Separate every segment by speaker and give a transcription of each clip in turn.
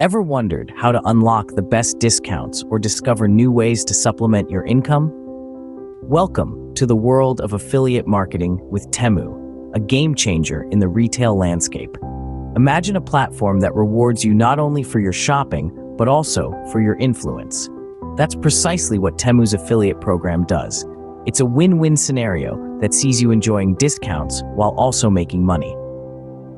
Speaker 1: Ever wondered how to unlock the best discounts or discover new ways to supplement your income? Welcome to the world of affiliate marketing with Temu, a game changer in the retail landscape. Imagine a platform that rewards you not only for your shopping, but also for your influence. That's precisely what Temu's affiliate program does. It's a win-win scenario that sees you enjoying discounts while also making money.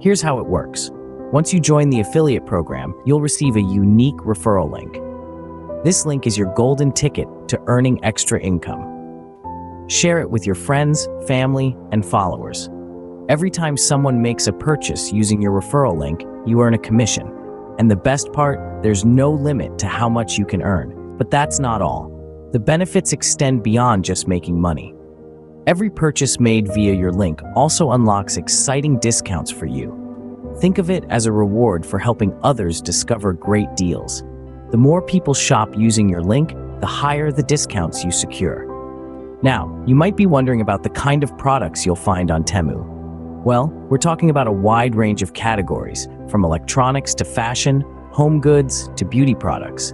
Speaker 1: Here's how it works. Once you join the affiliate program, you'll receive a unique referral link. This link is your golden ticket to earning extra income. Share it with your friends, family, and followers. Every time someone makes a purchase using your referral link, you earn a commission. And the best part, there's no limit to how much you can earn. But that's not all. The benefits extend beyond just making money. Every purchase made via your link also unlocks exciting discounts for you. Think of it as a reward for helping others discover great deals. The more people shop using your link, the higher the discounts you secure. Now, you might be wondering about the kind of products you'll find on Temu. Well, we're talking about a wide range of categories, from electronics to fashion, home goods to beauty products.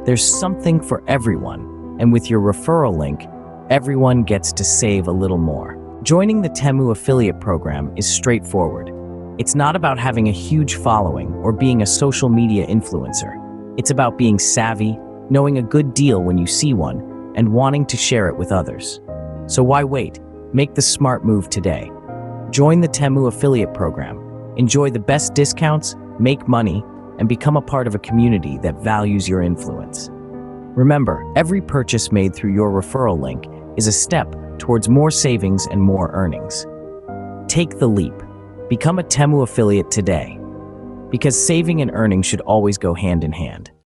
Speaker 1: There's something for everyone, and with your referral link, everyone gets to save a little more. Joining the Temu affiliate program is straightforward. It's not about having a huge following or being a social media influencer. It's about being savvy, knowing a good deal when you see one, and wanting to share it with others. So why wait? Make the smart move today. Join the Temu affiliate program. Enjoy the best discounts, make money, and become a part of a community that values your influence. Remember, every purchase made through your referral link is a step towards more savings and more earnings. Take the leap. Become a Temu affiliate today, because saving and earning should always go hand in hand.